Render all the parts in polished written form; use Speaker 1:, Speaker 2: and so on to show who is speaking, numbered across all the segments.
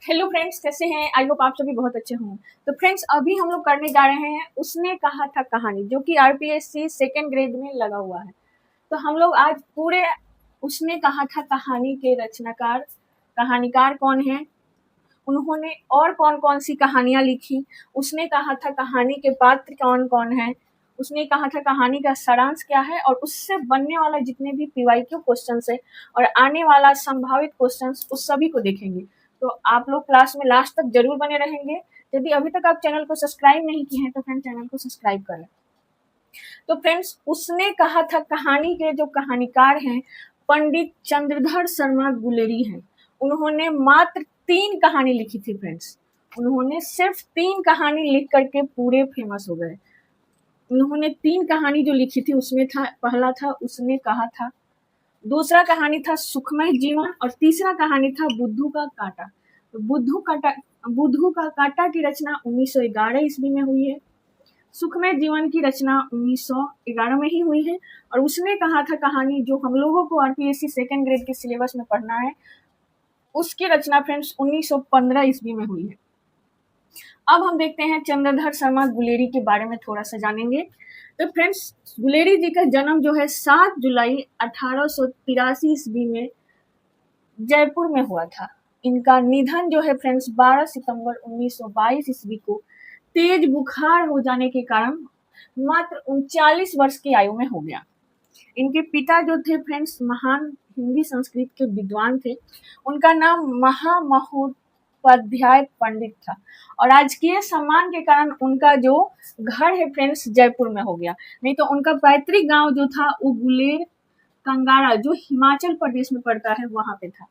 Speaker 1: Hello friends, कैसे हैं? I hope आप सभी बहुत अच्छे हों। तो फ्रेंड्स, अभी हम लोग करने जा रहे हैं उसने कहा था कहानी, जो कि आरपीएससी सेकेंड ग्रेड में लगा हुआ है। तो हम लोग आज पूरे उसने कहा था कहानी के रचनाकार, कहानीकार कौन है, उन्होंने और कौन कौन सी कहानियां लिखी, उसने कहा था कहानी के पात्र कौन कौन है, उसने कहा था कहानी का सारांश क्या है, और उससे बनने वाला जितने भी पीवाईक्यू क्वेश्चन है और आने वाला संभावित क्वेश्चन, उस सभी को देखेंगे। तो आप लोग क्लास में लास्ट तक जरूर बने रहेंगे। यदि अभी तक आप चैनल को सब्सक्राइब नहीं किए हैं तो फ्रेंड चैनल को सब्सक्राइब करें। तो फ्रेंड्स, उसने कहा था कहानी के जो कहानीकार हैं पंडित चंद्रधर शर्मा गुलेरी हैं। उन्होंने मात्र 3 कहानी लिखी थी फ्रेंड्स। उन्होंने सिर्फ 3 कहानी लिख करके पूरे फेमस हो गए। उन्होंने 3 कहानी जो लिखी थी उसमें था, पहला था उसने कहा था, दूसरा कहानी था सुखमय जीवन, और तीसरा कहानी था बुद्धू का कांटा। तो बुद्धू का कांटा की रचना 1911 ईस्वी में हुई है। सुखमय जीवन की रचना 1911 में ही हुई है। और उसने कहा था कहानी, जो हम लोगों को आरपीएससी सेकेंड ग्रेड के सिलेबस में पढ़ना है, उसकी रचना फ्रेंड्स 1915 ईस्वी में हुई है। अब हम देखते हैं चंद्रधर शर्मा गुलेरी के बारे में थोड़ा सा जानेंगे। तो फ्रेंड्स, गुलेरी जी का जन्म जो है 7 जुलाई 1883 ईस्वी में जयपुर में हुआ था। इनका निधन जो है फ्रेंड्स 12 सितंबर 1922 ईस्वी को तेज बुखार हो जाने के कारण मात्र 39 वर्ष की आयु में हो गया। इनके पिता जो थे फ्रेंड्स महान हिंदी संस्कृत के विद्वान थे। उनका नाम महामहोपाध्याय पंडित था, और राजकीय सम्मान के कारण उनका जो घर है फ्रेंड्स जयपुर में हो गया। नहीं तो उनका पैतृक गांव जो था वो गुलेर कंगारा, जो हिमाचल प्रदेश में पड़ता है, वहां पे था।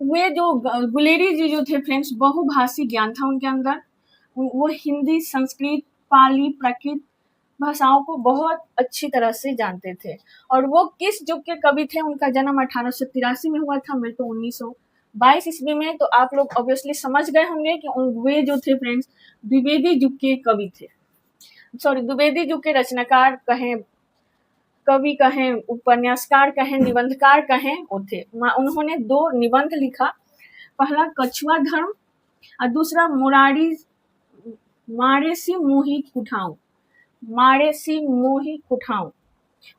Speaker 1: वे जो गुलेरी जी जो थे फ्रेंड्स, बहुभाषी ज्ञान था उनके अंदर। वो हिंदी, संस्कृत, पाली, प्राकृत भाषाओं को बहुत अच्छी तरह से जानते थे। और वो किस युग के कवि थे, उनका जन्म 1883 में हुआ था, मृत्यु 1922 ईस्वी में। तो आप लोग ऑब्वियसली समझ गए होंगे कि वे जो थे फ्रेंड्स द्विवेदी युग के कवि थे, सॉरी द्विवेदी युग के रचनाकार कहें, कवि कहें, उपन्यासकार कहें, निबंधकार कहें, वो थे। उन्होंने 2 निबंध लिखा, पहला कछुआ धर्म और दूसरा मारेसी मोही कुठाऊं, मारेसी मोही कुठाऊं।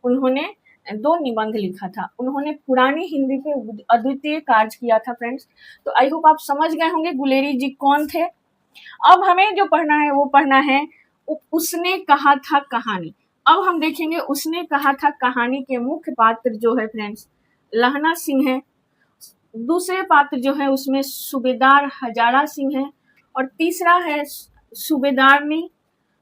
Speaker 1: उन्होंने 2 निबंध लिखा था। उन्होंने पुरानी हिंदी पे अद्वितीय कार्य किया था फ्रेंड्स। तो आई होप आप समझ गए होंगे गुलेरी जी कौन थे। अब हमें जो पढ़ना है वो पढ़ना है उसने कहा था कहानी। अब हम देखेंगे उसने कहा था कहानी के मुख्य पात्र जो है फ्रेंड्स लहना सिंह है। दूसरे पात्र जो है उसमें सूबेदार हजारा सिंह है, और तीसरा है सूबेदारनी।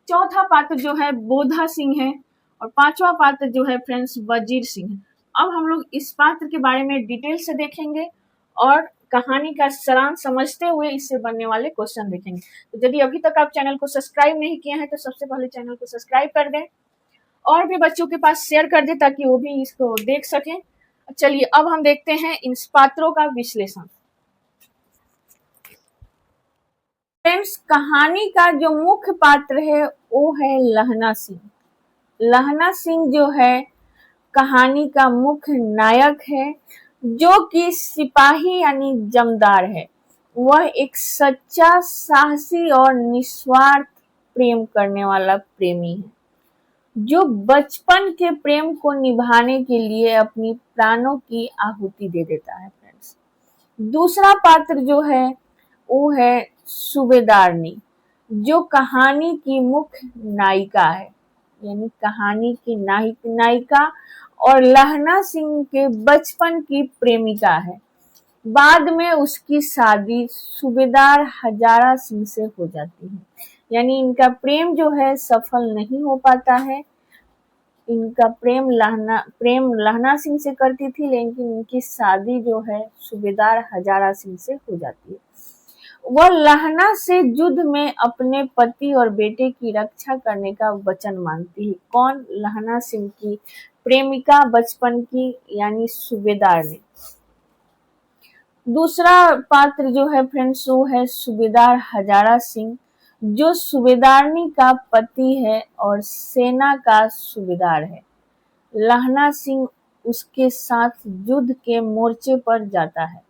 Speaker 1: चौथा पात्र जो है बोधा सिंह है, और 5वां पात्र जो है फ्रेंड्स वजीर सिंह है। अब हम लोग इस पात्र के बारे में डिटेल से देखेंगे और कहानी का सारांश समझते हुए इससे बनने वाले क्वेश्चन देखेंगे। तो यदि अभी तक आप चैनल को सब्सक्राइब नहीं किए हैं तो सबसे पहले चैनल को सब्सक्राइब कर दें, और भी बच्चों के पास शेयर कर दें ताकि वो भी इसको देख सकें। चलिए अब हम देखते हैं इन पात्रों का विश्लेषण। फ्रेंड्स, कहानी का जो मुख्य पात्र है वो है लहना सिंह। लहना सिंह जो है कहानी का मुख्य नायक है, जो कि सिपाही यानी जमदार है। वह एक सच्चा, साहसी और निस्वार्थ प्रेम करने वाला प्रेमी है, जो बचपन के प्रेम को निभाने के लिए अपनी प्राणों की आहुति दे देता है फ्रेंड्स। दूसरा पात्र जो है वो है सूबेदारनी, जो कहानी की मुख्य नायिका है, यानी कहानी की नायिका और लहना सिंह के बचपन की प्रेमिका है। बाद में उसकी शादी सूबेदार हजारा सिंह से हो जाती है, यानी इनका प्रेम जो है सफल नहीं हो पाता है। इनका प्रेम लहना सिंह से करती थी, लेकिन इनकी शादी जो है सूबेदार हजारा सिंह से हो जाती है। वह लहना से युद्ध में अपने पति और बेटे की रक्षा करने का वचन मांगती है। कौन? लहना सिंह की प्रेमिका बचपन की, यानी सूबेदार ने। दूसरा पात्र जो है फ्रेंड्स वो है सूबेदार हजारा सिंह, जो सूबेदारनी का पति है और सेना का सूबेदार है। लहना सिंह उसके साथ युद्ध के मोर्चे पर जाता है।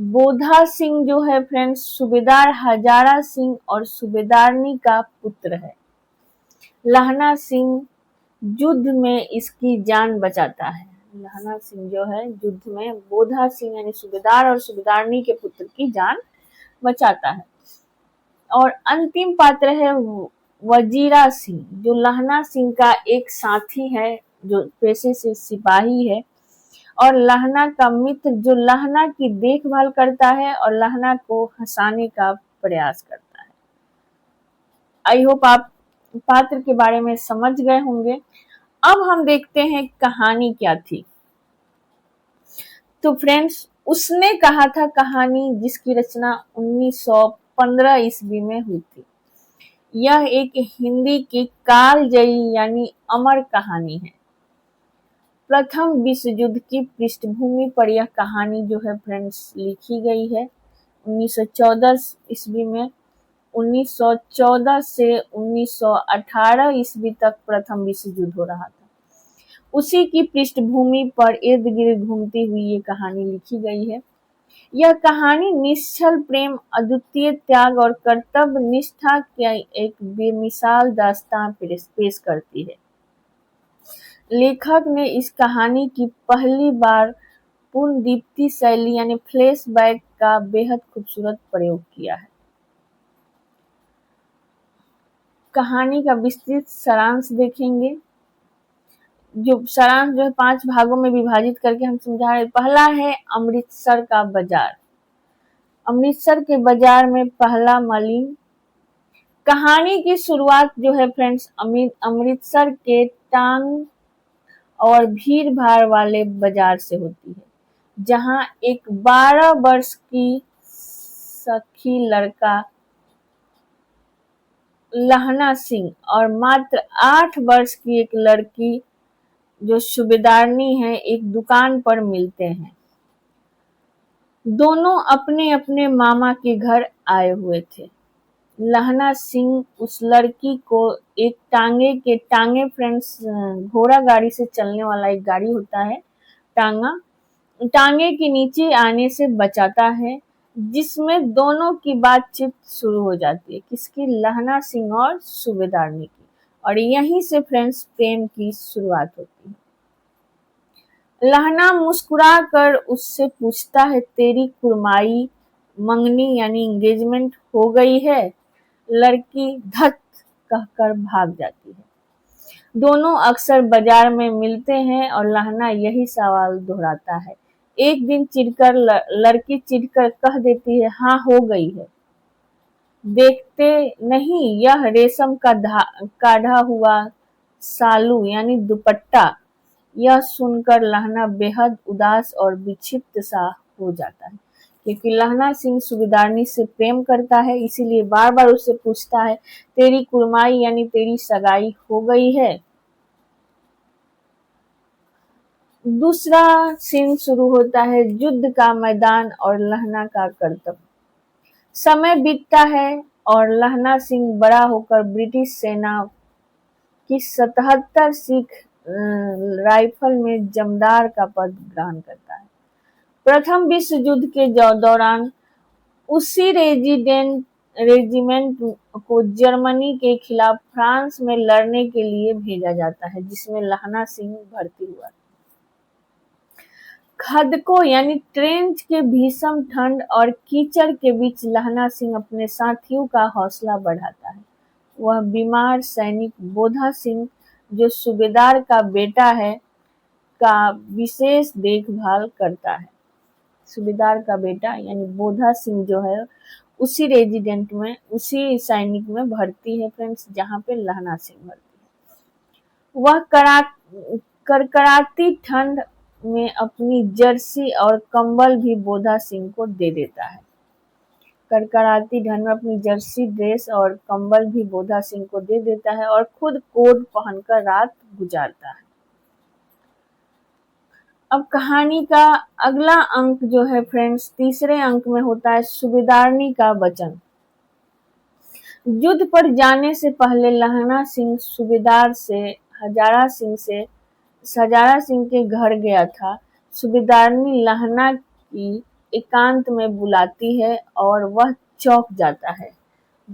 Speaker 1: बोधा सिंह जो है फ्रेंड्स सूबेदार हजारा सिंह और सूबेदारनी का पुत्र है। लहना सिंह युद्ध में इसकी जान बचाता है। लहना सिंह जो है युद्ध में बोधा सिंह यानी सूबेदार और सूबेदारनी के पुत्र की जान बचाता है। और अंतिम पात्र है वजीरा सिंह, जो लहना सिंह का एक साथी है, जो पेशे से सिपाही है और लहना का मित्र, जो लहना की देखभाल करता है और लहना को हंसाने का प्रयास करता है। आई होप आप पात्र के बारे में समझ गए होंगे। अब हम देखते हैं कहानी क्या थी। तो फ्रेंड्स, उसने कहा था कहानी, जिसकी रचना 1915 ईस्वी में हुई थी। यह एक हिंदी की कालजयी यानी अमर कहानी है। प्रथम विश्व युद्ध की पृष्ठभूमि पर यह कहानी जो है फ्रेंड्स लिखी गई है 1914 ईस्वी में। 1914 से 1918 ईस्वी तक प्रथम विश्व युद्ध हो रहा था। उसी की पृष्ठभूमि पर इर्द गिर्द घूमती हुई ये कहानी लिखी गई है। यह कहानी निश्चल प्रेम, अद्वितीय त्याग और कर्तव्य निष्ठा की एक बेमिसाल दास्तान पेश करती है। लेखक ने इस कहानी की पहली बार पुनर्दीप्ति शैली यानी फ्लैशबैक का बेहद खूबसूरत प्रयोग किया है। कहानी का विस्तृत सारांश देखेंगे। जो सारांश जो है 5 भागों में विभाजित करके हम समझा रहे। पहला है अमृतसर का बाजार। अमृतसर के बाजार में पहला मलिन। कहानी की शुरुआत जो है फ्रेंड्स अमृतसर के टांग और भीड़ भाड़ वाले बाजार से होती है, जहां एक 12 वर्ष की सखी लड़का लहना सिंह और मात्र 8 वर्ष की एक लड़की जो सूबेदारनी है एक दुकान पर मिलते हैं। दोनों अपने अपने मामा के घर आए हुए थे। लहना सिंह उस लड़की को एक टांगे फ्रेंड्स घोड़ा गाड़ी से चलने वाला एक गाड़ी होता है टांगे के नीचे आने से बचाता है, जिसमें दोनों की बातचीत शुरू हो जाती है। किसकी? लहना सिंह और सूबेदारनी की। और यहीं से फ्रेंड्स प्रेम की शुरुआत होती है। लहना मुस्कुरा कर उससे पूछता है, तेरी कुर्माई मंगनी यानी एंगेजमेंट हो गई है? लड़की धत कहकर भाग जाती है। दोनों अक्सर बाजार में मिलते हैं और लहना यही सवाल दोहराता है। एक दिन लड़की चिढ़कर कह देती है, हाँ हो गई है। देखते नहीं, यह रेशम का काढ़ा हुआ सालू यानी दुपट्टा। यह सुनकर लहना बेहद उदास और विक्षिप्त सा हो जाता है, क्योंकि लहना सिंह सूबेदारनी से प्रेम करता है, इसीलिए बार बार उससे पूछता है, तेरी कुर्माई यानी तेरी सगाई हो गई है? दूसरा सीन शुरू होता है युद्ध का मैदान और लहना का कर्तव्य। समय बीतता है और लहना सिंह बड़ा होकर ब्रिटिश सेना की 77 सिख राइफल में जमदार का पद ग्रहण करता है। प्रथम विश्व युद्ध के दौरान उसी रेजिमेंट को जर्मनी के खिलाफ फ्रांस में लड़ने के लिए भेजा जाता है, जिसमें लहना सिंह भर्ती हुआ। खदकों यानी ट्रेंच के भीषण ठंड और कीचड़ के बीच लहना सिंह अपने साथियों का हौसला बढ़ाता है। वह बीमार सैनिक बोधा सिंह, जो सूबेदार का बेटा है, का विशेष देखभाल करता है। सूबेदार का बेटा यानी बोधा सिंह जो है उसी रेजिडेंट में, उसी सैनिक में भर्ती है फ्रेंड्स, जहां पे लहना सिंह भर्ती है। वह कड़कड़ाती ठंड में अपनी जर्सी और कंबल भी बोधा सिंह को दे देता है। कड़कड़ाती ठंड में अपनी जर्सी ड्रेस और कंबल भी बोधा सिंह को दे देता है और खुद कोट पहनकर रात गुजारता है। अब कहानी का अगला अंक जो है फ्रेंड्स, तीसरे अंक में होता है सूबेदारनी का वचन। युद्ध पर जाने से पहले लहना सिंह सूबेदार से हजारा सिंह के घर गया था। सूबेदारनी लहना की एकांत में बुलाती है और वह चौंक जाता है।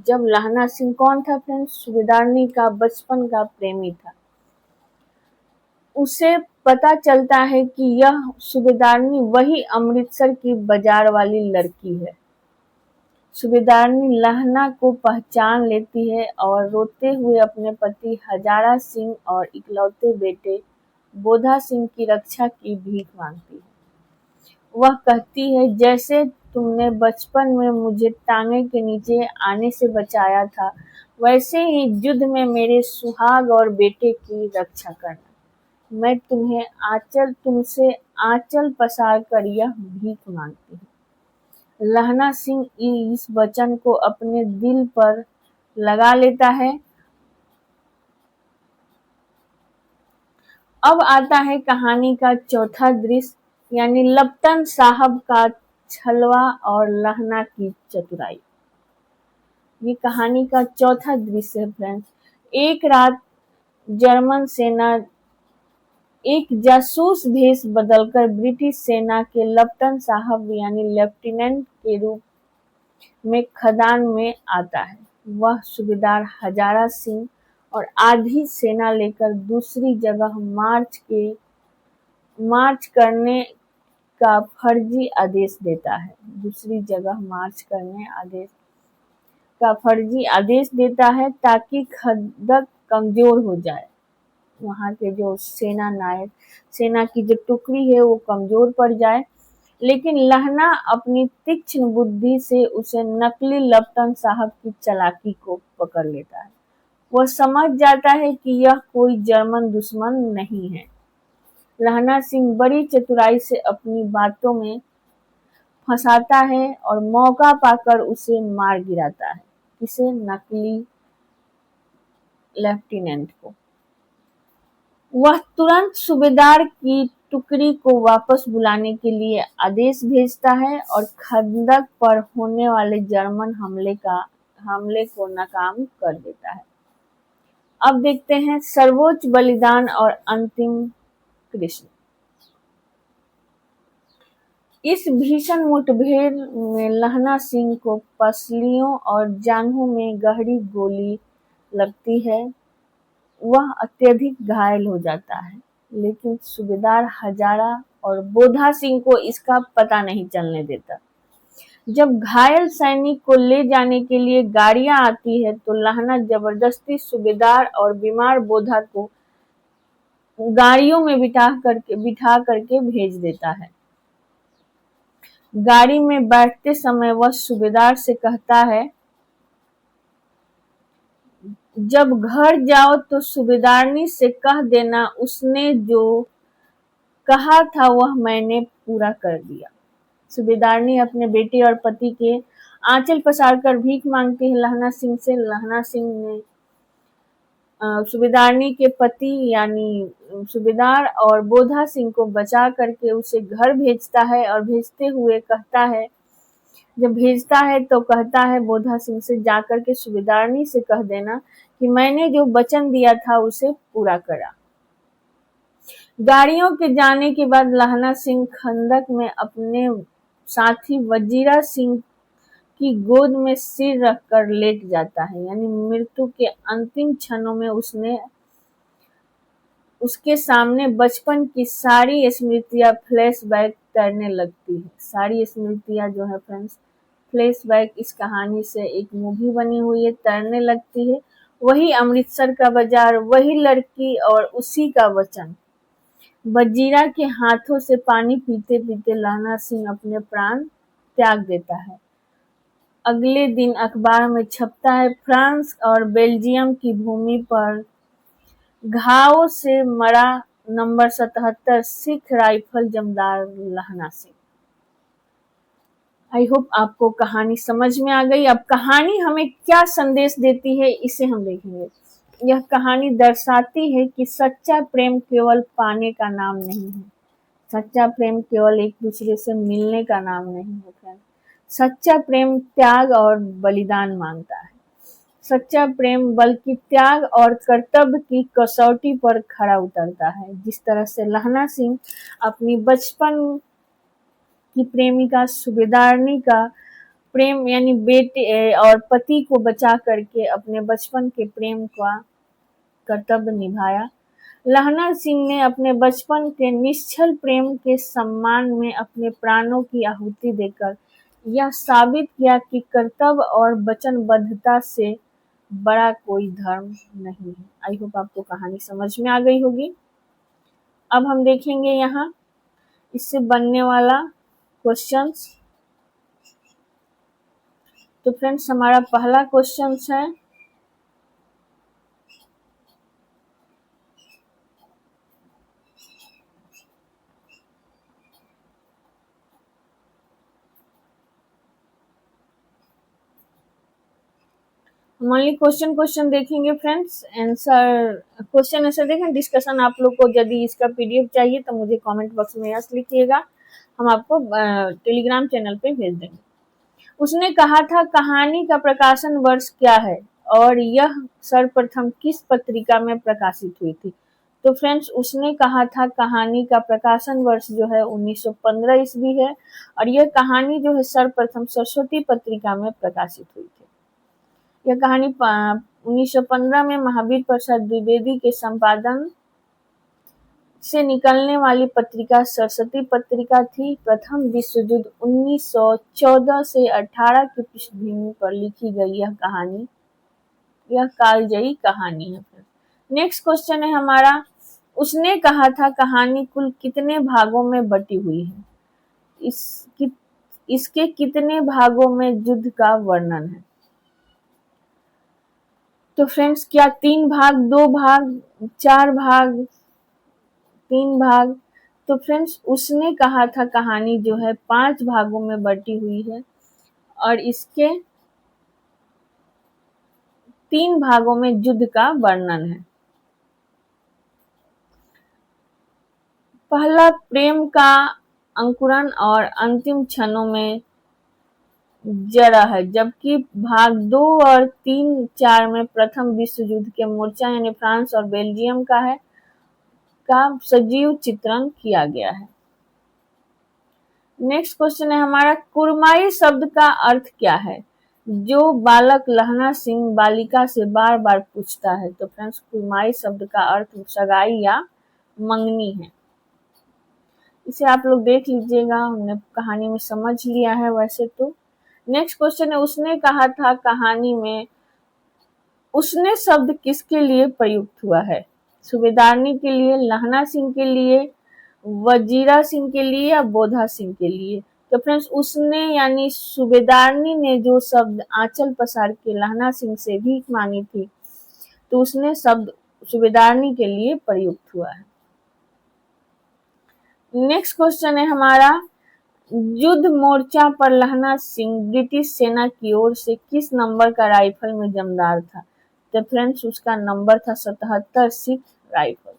Speaker 1: जब लहना सिंह कौन था फ्रेंड्स? सूबेदारनी का बचपन का प्रेमी था। उसे पता चलता है कि यह सूबेदारनी वही अमृतसर की बाजार वाली लड़की है। सूबेदारनी लहना को पहचान लेती है और रोते हुए अपने पति हजारा सिंह और इकलौते बेटे बोधा सिंह की रक्षा की भीख मांगती है। वह कहती है, जैसे तुमने बचपन में मुझे टांगे के नीचे आने से बचाया था, वैसे ही युद्ध में मेरे सुहाग और बेटे की रक्षा करना। मैं तुमसे आंचल पसार कर यह भीख मांगती हूँ। लहना सिंह इस वचन को अपने दिल पर लगा लेता है। अब आता है कहानी का चौथा दृश्य, यानी लप्टन साहब का छलवा और लहना की चतुराई। ये कहानी का चौथा दृश्य है फ्रेंड्स। एक रात जर्मन सेना एक जासूस भेष बदलकर ब्रिटिश सेना के लप्टन साहब यानी लेफ्टिनेंट के रूप में खदान में आता है। वह सूबेदार हजारा सिंह और आधी सेना लेकर दूसरी जगह मार्च करने का फर्जी आदेश देता है। दूसरी जगह मार्च करने का फर्जी आदेश देता है ताकि खंदक कमजोर हो जाए। वहां के जो सेना की जो टुकड़ी है वो कमजोर पड़ जाए। लेकिन लहना अपनी तीक्ष्ण बुद्धि से उसे नकली लप्टन साहब की चालाकी को पकड़ लेता है। वह समझ जाता है कि यह कोई जर्मन दुश्मन नहीं है। लहना सिंह बड़ी चतुराई से अपनी बातों में फंसाता है और मौका पाकर उसे मार गिराता है। इसे नकली लेफ्टिनेंट को। वह तुरंत सूबेदार की टुकड़ी को वापस बुलाने के लिए आदेश भेजता है और खंदक पर होने वाले जर्मन हमले को नाकाम कर देता है। अब देखते हैं सर्वोच्च बलिदान और अंतिम कृष्ण। इस भीषण मुठभेड़ में लहना सिंह को पसलियों और जांघों में गहरी गोली लगती है। वह अत्यधिक घायल हो जाता है, लेकिन सूबेदार हजारा और बोधा सिंह को इसका पता नहीं चलने देता। जब घायल सैनिक को ले जाने के लिए गाड़ियां आती है तो लहना जबरदस्ती सूबेदार और बीमार बोधा को गाड़ियों में बिठा करके भेज देता है। गाड़ी में बैठते समय वह सूबेदार से कहता है, जब घर जाओ तो सूबेदारनी से कह देना उसने जो कहा था वह मैंने पूरा कर दिया। सूबेदारनी अपने बेटे और पति के आंचल पसार कर भीख मांगती है लहना सिंह से। लहना सिंह ने सूबेदारनी के पति यानी सूबेदार और बोधा सिंह को बचा करके उसे घर भेजता है और जब भेजता है तो कहता है बोधा सिंह से, जाकर के सूबेदारनी से कह देना कि मैंने जो वचन दिया था उसे पूरा करा। गाड़ियों के जाने के बाद लहना सिंह खंदक में अपने साथी वजीरा सिंह की गोद में सिर रखकर लेट जाता है। यानी मृत्यु के अंतिम क्षणों में उसके सामने बचपन की सारी स्मृतियां फ्लैशबैक करने लगती है। सारी स्मृतियां जो है फ्रेंड्स फ्लैशबैक इस कहानी से एक मूवी बनी हुई है, तैरने लगती है। वही अमृतसर का बाजार, वही लड़की और उसी का वचन। वजीरा के हाथों से पानी पीते पीते लहना सिंह अपने प्राण त्याग देता है। अगले दिन अखबार में छपता है, फ्रांस और बेल्जियम की भूमि पर घावों से मरा नंबर 77 सिख राइफल जमदार लहना सिंह। आई होप आपको कहानी समझ में आ गई। अब कहानी हमें क्या संदेश देती है इसे हम देखेंगे। यह कहानी दर्शाती है कि सच्चा प्रेम केवल पाने का नाम नहीं है। सच्चा प्रेम केवल एक दूसरे से मिलने का नाम नहीं है। सच्चा प्रेम त्याग और बलिदान मांगता है। सच्चा प्रेम बल्कि त्याग और कर्तव्य की कसौटी पर खरा उतरता है। जिस तरह से लहना सिंह अपनी बचपन की प्रेमिका सूबेदारनी का प्रेम यानी बेटे और पति को बचा करके अपने बचपन के प्रेम का कर्तव्य निभाया। लहना सिंह ने अपने बचपन के निश्चल प्रेम के सम्मान में अपने प्राणों की आहुति देकर यह साबित किया कि कर्तव्य और वचनबद्धता से बड़ा कोई धर्म नहीं है। आई होप आपको कहानी समझ में आ गई होगी। अब हम देखेंगे यहाँ इससे बनने वाला क्वेश्चंस। तो फ्रेंड्स, हमारा पहला क्वेश्चन है, हम ओनली क्वेश्चन देखेंगे फ्रेंड्स। क्वेश्चन आंसर देखें। डिस्कशन आप लोग को यदि इसका पीडीएफ चाहिए तो मुझे कमेंट बॉक्स में यस लिखिएगा, हम आपको टेलीग्राम चैनल पे भेज देंगे। उसने कहा था कहानी का प्रकाशन वर्ष क्या है और यह सर्वप्रथम किस पत्रिका में प्रकाशित हुई थी। तो फ्रेंड्स, उसने कहा था कहानी का प्रकाशन वर्ष जो है 1915 ईस्वी है और यह कहानी जो है सर्वप्रथम सरस्वती पत्रिका में प्रकाशित हुई थी। यह कहानी 1915 में महावीर प्रसाद द्विवेदी के संपादन से निकलने वाली पत्रिका सरस्वती पत्रिका थी। प्रथम विश्व युद्ध 1914 से 18 की पृष्ठभूमि पर लिखी गई यह कहानी, यह कालजयी कहानी है। नेक्स्ट क्वेश्चन है हमारा, उसने कहा था कहानी कुल कितने भागों में बटी हुई है। इसके कितने भागों में युद्ध का वर्णन है। तो फ्रेंड्स, क्या 3 भाग, 2 भाग, 4 भाग, 3 भाग। तो फ्रेंड्स, उसने कहा था कहानी जो है 5 भागों में बटी हुई है और इसके 3 भागों में युद्ध का वर्णन है। पहला प्रेम का अंकुरन और अंतिम क्षणों में जरा है, जबकि भाग 2 और 3, 4 में प्रथम विश्व युद्ध के मोर्चा यानी फ्रांस और बेल्जियम का सजीव चित्रण किया गया है। नेक्स्ट क्वेश्चन है हमारा, कुरमाई शब्द का अर्थ क्या है, जो बालक लहना सिंह बालिका से बार बार पूछता है। तो फ्रेंड्स, कुरमाई शब्द का अर्थ सगाई या मंगनी है। इसे आप लोग देख लीजिएगा, हमने कहानी में समझ लिया है वैसे तो। नेक्स्ट क्वेश्चन है, उसने कहा था कहानी में उसने शब्द किसके लिए प्रयुक्त हुआ है। सूबेदारनी के लिए, लहना सिंह के लिए, वजीरा सिंह के लिए या बोधा सिंह के लिए। तो फ्रेंड्स, उसने यानी सूबेदारनी ने जो शब्द आंचल पसार के लहना सिंह से भीख मांगी थी, तो उसने शब्द सूबेदारनी के लिए प्रयुक्त हुआ है। नेक्स्ट क्वेश्चन है हमारा, युद्ध मोर्चा पर लहना सिंह ब्रिटिश सेना की ओर से किस नंबर का राइफल में जमदार था। तो फ्रेंड्स, उसका नंबर था 77 सिख राइफल।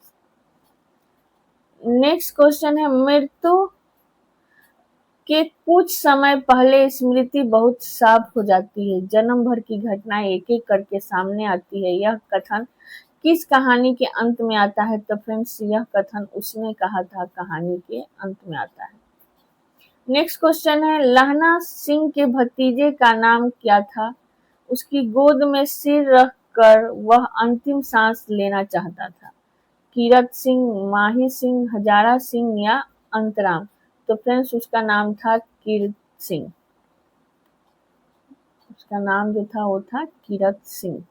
Speaker 1: नेक्स्ट क्वेश्चन है, मृत्यु के कुछ समय पहले स्मृति बहुत साफ हो जाती है, जन्म भर की घटनाएं एक एक करके सामने आती है। यह कथन किस कहानी के अंत में आता है। तो फ्रेंड्स, यह कथन उसने कहा था कहानी के अंत में आता है। नेक्स्ट क्वेश्चन है, लहना सिंह के भतीजे का नाम क्या था। उसकी गोद में सिर रख कर वह अंतिम सांस लेना चाहता था। कीरत सिंह, माही सिंह, हजारा सिंह या अंतराम। तो फ्रेंड्स, उसका नाम था कीरत सिंह। उसका नाम जो था वो था कीरत सिंह।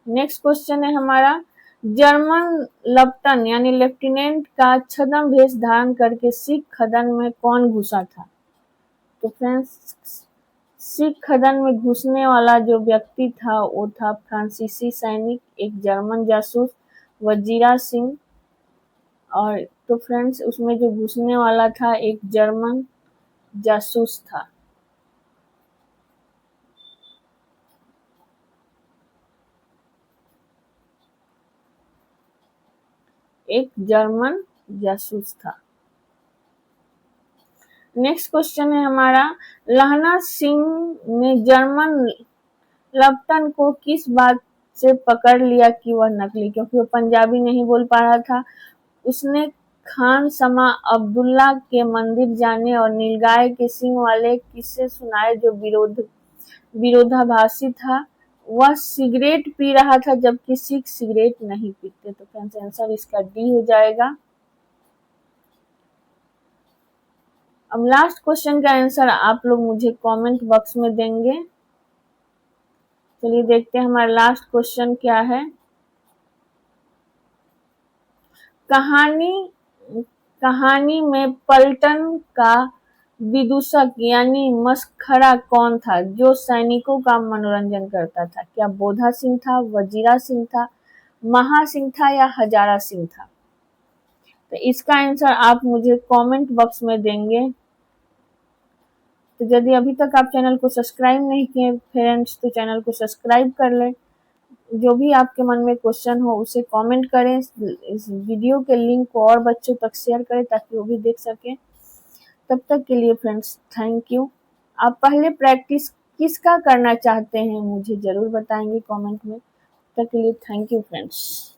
Speaker 1: नेक्स्ट क्वेश्चन है हमारा, जर्मन लप्टन यानी लेफ्टिनेंट का छद्म वेश धारण करके सिख खदन में कौन घुसा था। तो फ्रेंड्स, सिख खदन में घुसने वाला जो व्यक्ति था वो था फ्रांसीसी सैनिक, एक जर्मन जासूस वजीरा सिंह। और तो फ्रेंड्स, उसमें जो घुसने वाला था एक जर्मन जासूस था। एक जर्मन जासूस था। नेक्स्ट क्वेश्चन है हमारा, लहना सिंह ने जर्मन लप्टन को किस बात से पकड़ लिया कि वह नकली, क्योंकि वह पंजाबी नहीं बोल पा रहा था। उसने खान समा अब्दुल्ला के मंदिर जाने और नीलगाय के सींग वाले किस्से सुनाए जो विरोधाभासी था। वह सिगरेट पी रहा था जबकि सिख सिगरेट नहीं पीते। तो फ्रेंड्स आंसर इसका डी हो जाएगा। अब लास्ट क्वेश्चन का आंसर आप लोग मुझे कमेंट बॉक्स में देंगे। चलिए देखते हैं हमारा लास्ट क्वेश्चन क्या है। कहानी में पलटन का विदूषक यानी मसखरा कौन था जो सैनिकों का मनोरंजन करता था? क्या बोधा सिंह था, वजीरा सिंह था, महा सिंह था या हजारा सिंह था? तो इसका आंसर आप मुझे कमेंट बॉक्स में देंगे। तो यदि अभी तक आप चैनल को सब्सक्राइब नहीं किए फ्रेंड्स तो चैनल को सब्सक्राइब कर लें। जो भी आपके मन में क्वेश्चन हो उसे कमेंट करें। इस वीडियो के लिंक को और बच्चों तक शेयर करें ताकि वो भी देख सकें। तब तक के लिए फ्रेंड्स थैंक यू। आप पहले प्रैक्टिस किसका करना चाहते हैं मुझे ज़रूर बताएंगे कमेंट में। तब तक के लिए थैंक यू फ्रेंड्स।